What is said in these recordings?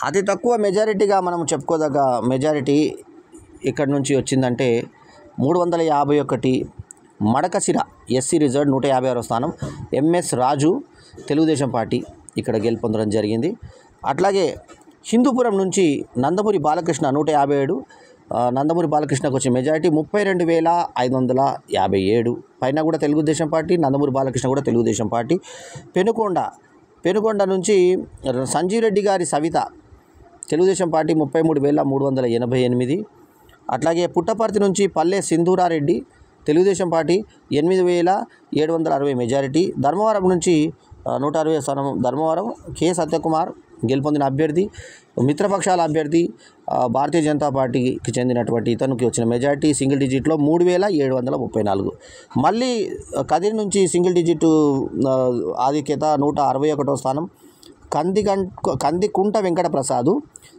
అతి తక్కువ మెజారిటీగా మనం చెప్పుకోదగ్గ మెజారిటీ ఇక్కడ నుంచి వచ్చిందంటే 351 మడకసిర ఎస్సీ రిజర్వ్ 156వ స్థానం ఎంఎస్ రాజు తెలుగుదేశం పార్టీ ఇక్కడ గెలుపొందడం జరిగింది. అట్లాగే హిందూపురం నుంచి నందమూరి బాలకృష్ణ 157, నందమూరి బాలకృష్ణకు వచ్చిన మెజారిటీ 32,557 పైన కూడా తెలుగుదేశం పార్టీ, నందమూరి బాలకృష్ణ కూడా తెలుగుదేశం పార్టీ. పెనుకొండ నుంచి సంజీవ్ రెడ్డి గారి సవిత తెలుగుదేశం పార్టీ 33,388. అట్లాగే పుట్టపర్తి నుంచి పల్లె సింధూరారెడ్డి తెలుగుదేశం పార్టీ 8,760 మెజారిటీ. ధర్మవరం నుంచి 160 స్థానం ధర్మవరం కె సత్యకుమార్ గెలుపొందిన అభ్యర్థి, మిత్రపక్షాల అభ్యర్థి భారతీయ జనతా పార్టీకి చెందినటువంటి ఇతనికి వచ్చిన మెజారిటీ సింగిల్ డిజిట్లో 3,734. మళ్ళీ కదిరి నుంచి సింగిల్ డిజిట్ ఆధిక్యత 161వ స్థానం కందికుంట వెంకట ప్రసాద్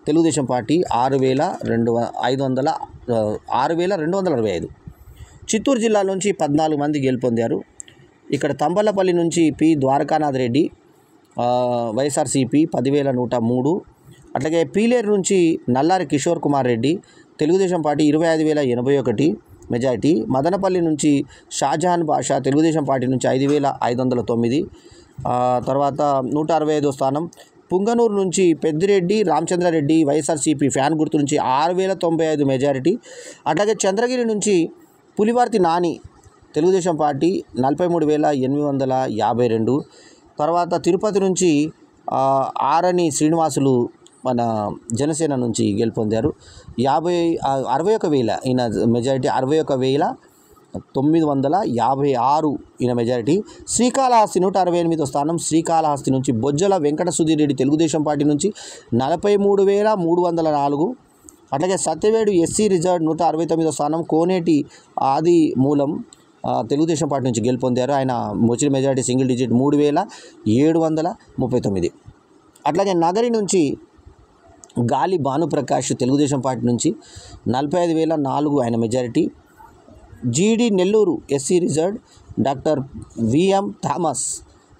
తెలుగుదేశం పార్టీ 6,265. చిత్తూరు జిల్లా నుంచి 14 మంది గెలుపొందారు. ఇక్కడ తంబలపల్లి నుంచి పి ద్వారకానాథ్ రెడ్డి వైఎస్ఆర్సీపీ 10,103. అట్లాగే పీలేరు నుంచి నల్లారి కిషోర్ కుమార్ రెడ్డి తెలుగుదేశం పార్టీ 25,081 మెజారిటీ. మదనపల్లి నుంచి షాజహాన్ బాషా తెలుగుదేశం పార్టీ నుంచి 5,509. తర్వాత 165వ స్థానం పుంగనూరు నుంచి పెద్దిరెడ్డి రామచంద్రారెడ్డి వైఎస్ఆర్సీపీ ఫ్యాన్ గుర్తు నుంచి 6,095 మెజారిటీ. అట్లాగే చంద్రగిరి నుంచి పులివర్తి నాని తెలుగుదేశం పార్టీ 43,852. తర్వాత తిరుపతి నుంచి ఆరణి శ్రీనివాసులు మన జనసేన నుంచి గెలుపొందారు 61,000 ఈయన మెజారిటీ 61,956 ఈయన మెజారిటీ. శ్రీకాళహస్తి 168వ స్థానం శ్రీకాళహస్తి నుంచి బొజ్జల వెంకట సుధీర్ రెడ్డి తెలుగుదేశం పార్టీ నుంచి 43,304. అట్లాగే సత్యవేడు ఎస్సీ రిజర్వ్ 169వ స్థానం కోనేటి ఆది మూలం తెలుగుదేశం పార్టీ నుంచి గెలుపొందారు. ఆయన వచ్చిన మెజారిటీ సింగిల్ డిజిట్ 3,739. అట్లాగే నగరి నుంచి గాలి భానుప్రకాష్ తెలుగుదేశం పార్టీ నుంచి 45,004 ఆయన majority. GD Nellore SC reserve doctor VM Thomas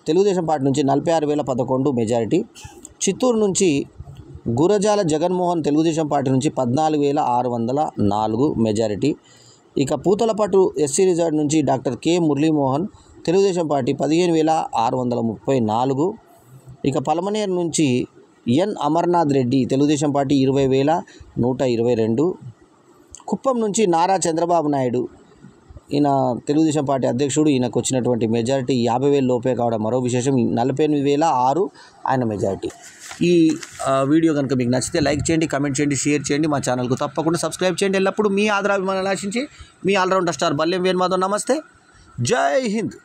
Telugu Desam party నుంచి 46,011 మెజారిటీ. చిత్తూరు నుంచి గురజాల జగన్మోహన్ తెలుగుదేశం పార్టీ నుంచి 14,604 మెజారిటీ. ఇక పూతలపట్టు ఎస్సీ రిజర్వ్ నుంచి doctor K Muralimohan Telugu Desam party 15,634. ఇక పలమనేరు నుంచి ఎన్ అమర్నాథ్ రెడ్డి తెలుగుదేశం పార్టీ 20,122. కుప్పం నుంచి నారా చంద్రబాబు నాయుడు ఈయన తెలుగుదేశం పార్టీ అధ్యక్షుడు, ఈయనకు వచ్చినటువంటి మెజారిటీ 50,000 లోపే కావడం మరో విశేషం. 48,006 ఆయన మెజారిటీ. ఈ వీడియో కనుక మీకు నచ్చితే లైక్ చేయండి, కమెంట్ చేయండి, షేర్ చేయండి. మా ఛానల్కు తప్పకుండా సబ్స్క్రైబ్ చేయండి. ఎల్లప్పుడూ మీ ఆదరాభిమానాలు ఆశించి మీ ఆల్రౌండర్ స్టార్ బల్లెం వేణుమాధవ్. నమస్తే, జై హింద్.